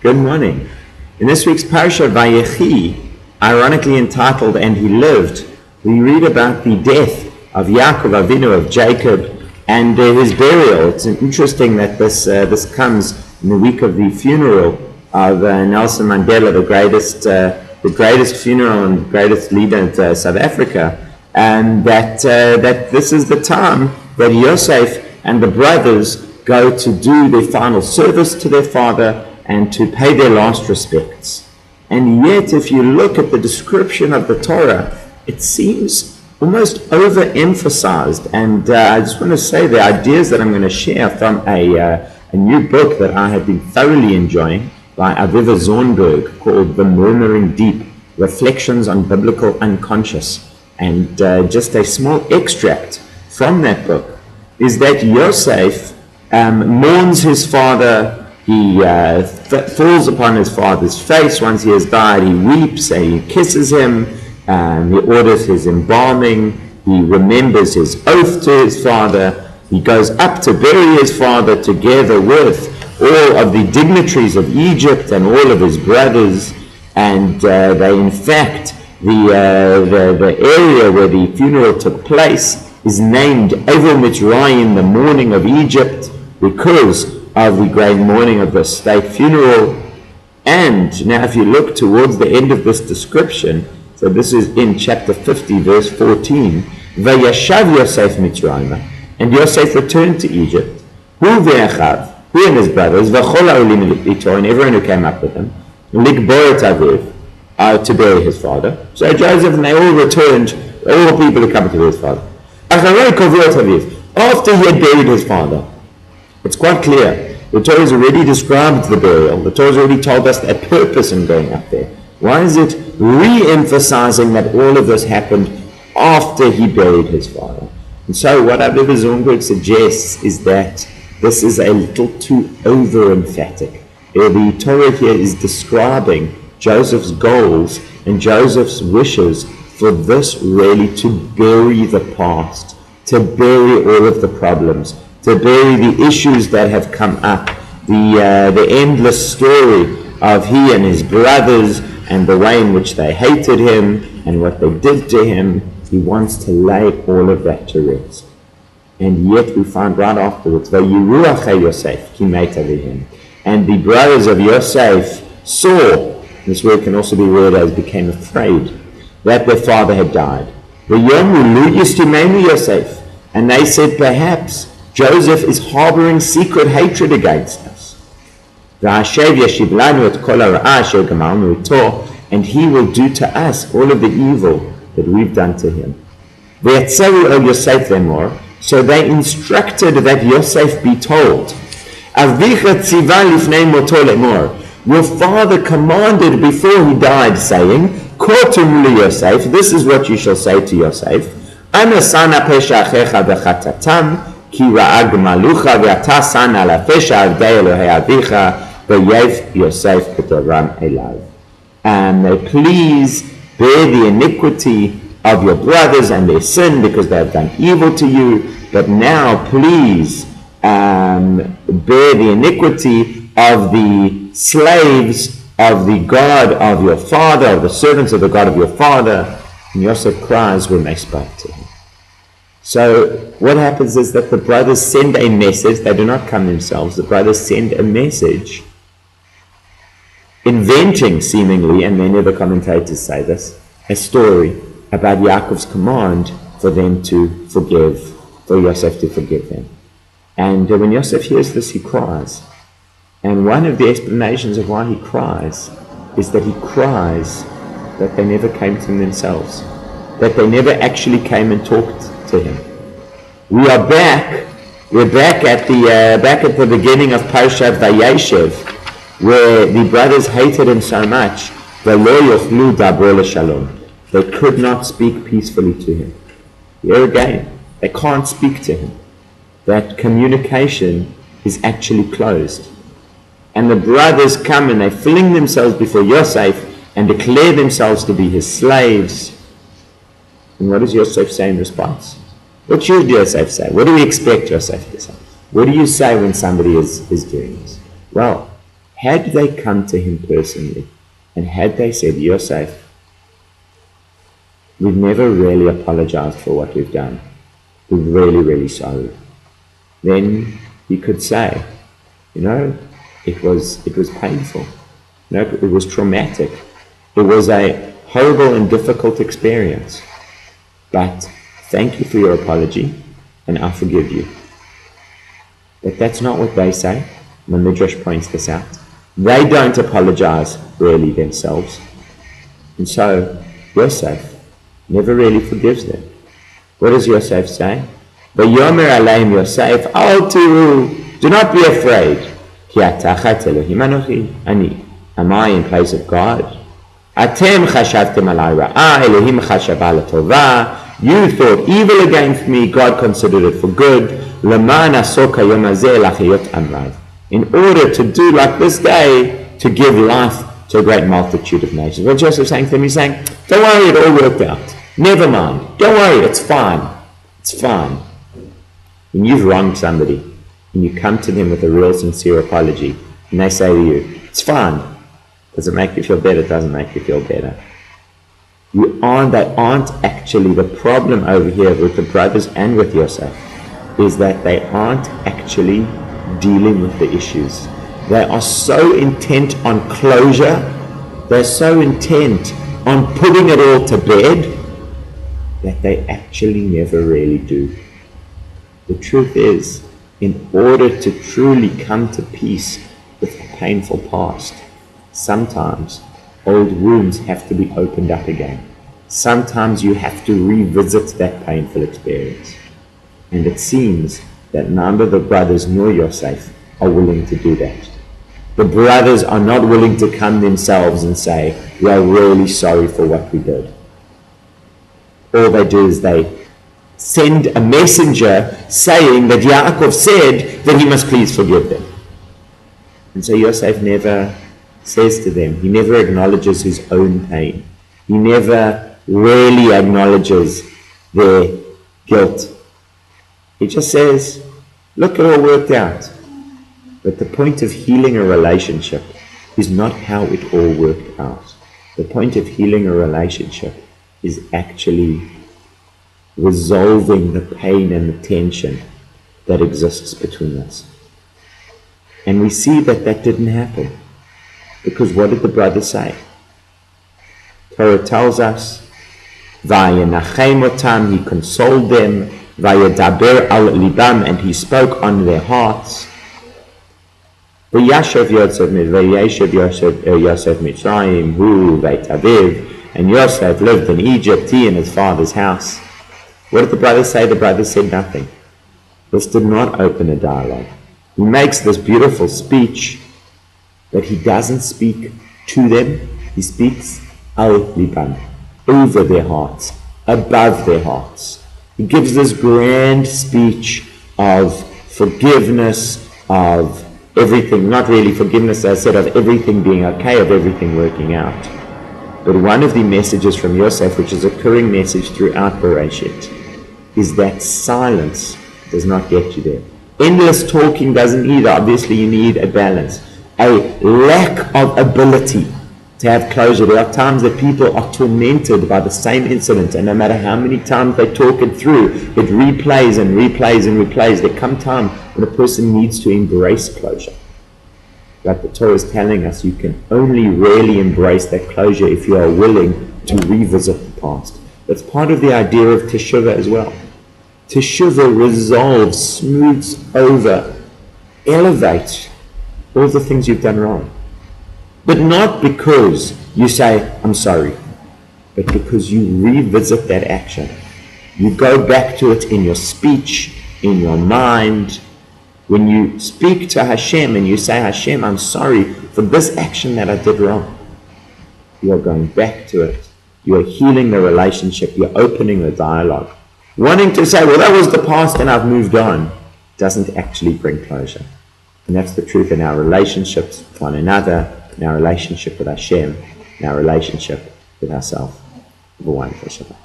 Good morning. In this week's parasha, Vayechi, ironically entitled "And He Lived," we read about the death of Yaakov Avinu, of Jacob, and his burial. It's interesting that this comes in the week of the funeral of Nelson Mandela, the greatest funeral and greatest leader in South Africa, and that this is the time that Yosef and the brothers go to do their final service to their father and to pay their last respects. And yet, if you look at the description of the Torah, it seems almost overemphasized. And I just want to say the ideas that I'm going to share from a new book that I have been thoroughly enjoying by Aviva Zornberg, called The Murmuring Deep, Reflections on Biblical Unconscious. And just a small extract from that book is that Yosef mourns his father. He falls upon his father's face once he has died. He weeps and he kisses him. He orders his embalming. He remembers his oath to his father. He goes up to bury his father together with all of the dignitaries of Egypt and all of his brothers. And they, in fact, the area where the funeral took place is named Evel Mitzrayim, the mourning of Egypt, because of the great mourning of the state funeral. And now if you look towards the end of this description, so this is in chapter 50, verse 14, Vayeshav Yosef Mitzrayim, and Yosef returned to Egypt, Hu ve'achav, he and his brothers, V'chol ha'olim ito, and everyone who came up with him, Likbor et aviv, to bury his father. So Joseph and they all returned, all the people who come to bury his father. Acharei kovro et aviv, after he had buried his father. It's quite clear. The Torah has already described the burial. The Torah has already told us a purpose in going up there. Why is it re-emphasizing that all of this happened after he buried his father? And so what Aviva Zornberg suggests is that this is a little too over-emphatic. The Torah here is describing Joseph's goals and Joseph's wishes for this really to bury the past, to bury all of the problems, to bury the issues that have come up, the endless story of he and his brothers and the way in which they hated him and what they did to him. He wants to lay all of that to rest. And yet we find right afterwards, Vayiru achei Yosef ki meit avihim, and the brothers of Yosef saw, this word can also be read as became afraid, that their father had died. V'yomu lu yistimenu Yosef, and they said, perhaps Joseph is harboring secret hatred against us. And he will do to us all of the evil that we've done to him. So they instructed that Yosef be told, your father commanded before he died, saying, Yosef, this is what you shall say to Yosef, כי ראה גמלוך ואתה שן על הפשע עבדי אלוהי אביך ויבא יוסף כדורם אליו. And please bear the iniquity of your brothers and their sin because they have done evil to you, but now please bear the iniquity of the slaves of the God of your father, of the servants of the God of your father. And Yosef cries when they spoke to him. So what happens is that the brothers send a message. They do not come themselves. The brothers send a message, inventing seemingly, and many of the commentators say this, a story about Yaakov's command for them to forgive, for Yosef to forgive them. And when Yosef hears this, he cries. And one of the explanations of why he cries is that he cries that they never came to him themselves, that they never actually came and talked to him. We're back at the beginning of Parashat Vayechi, where the brothers hated him so much, they could not speak peacefully to him. Here again, they can't speak to him. That communication is actually closed. And the brothers come and they fling themselves before Yosef and declare themselves to be his slaves. And what does Yosef say in response? What should Yosef say? What do we expect Yosef to say? What do you say when somebody is doing this? Well, had they come to him personally and had they said, Yosef, we've never really apologized for what we've done. We're really, really sorry. Then he could say, it was painful. It was traumatic. It was a horrible and difficult experience. But thank you for your apology, and I forgive you. But that's not what they say. The Midrash points this out. They don't apologize really themselves. And so Yosef never really forgives them. What does Yosef say? Vayomer aleim Yosef, al tiru, do not be afraid. Ki atachat Elohim anochi, ani. Am I in place of God? Atem chashavtem alai ra'a, Elohim chashava latova. You thought evil against me, God considered it for good. Leman asoka yom hazeh lachiyot amrav. In order to do like this day, to give life to a great multitude of nations. What Joseph's saying to them, he's saying, don't worry, it all worked out. Never mind. Don't worry, it's fine. It's fine. When you've wronged somebody, and you come to them with a real sincere apology, and they say to you, it's fine. Does it make you feel better? It doesn't make you feel better. They aren't actually, the problem over here with the brothers and with Yosef is that they aren't actually dealing with the issues. They are so intent on closure, they're so intent on putting it all to bed that they actually never really do. The truth is, in order to truly come to peace with the painful past, sometimes old wounds have to be opened up again. Sometimes you have to revisit that painful experience. And it seems that neither the brothers nor Yosef are willing to do that. The brothers are not willing to come themselves and say, we are really sorry for what we did. All they do is they send a messenger saying that Yaakov said that he must please forgive them. And so Yosef never says to them, he never acknowledges his own pain. He never really acknowledges their guilt. He just says, look, it all worked out. But the point of healing a relationship is not how it all worked out. The point of healing a relationship is actually resolving the pain and the tension that exists between us. And we see that that didn't happen. Because what did the brothers say? Torah tells us, Vayenachem otam, he consoled them, Vayedaber al libam, and he spoke on their hearts. Vayeshev Yosef Mitzrayim, hu Beit Aviv, and Yosef lived in Egypt, he in his father's house. What did the brothers say? The brothers said nothing. This did not open a dialogue. He makes this beautiful speech, but he doesn't speak to them. He speaks al libam, over their hearts, above their hearts. He gives this grand speech of forgiveness, of everything, not really forgiveness, as I said, of everything being okay, of everything working out. But one of the messages from Yosef, which is a recurring message throughout Bereshit, is that silence does not get you there. Endless talking doesn't either. Obviously, you need a balance. A lack of ability to have closure. There are times that people are tormented by the same incident, and no matter how many times they talk it through, it replays and replays and replays. There comes time when a person needs to embrace closure. Like the Torah is telling us, you can only really embrace that closure if you are willing to revisit the past. That's part of the idea of teshuvah as well. Teshuvah resolves, smooths over, elevates all the things you've done wrong. But not because you say, I'm sorry, but because you revisit that action. You go back to it in your speech, in your mind. When you speak to Hashem and you say, Hashem, I'm sorry for this action that I did wrong. You are going back to it. You are healing the relationship. You're opening the dialogue. Wanting to say, well, that was the past and I've moved on, doesn't actually bring closure. And that's the truth in our relationships with one another, in our relationship with Hashem, in our relationship with ourselves. Have a wonderful Shabbat.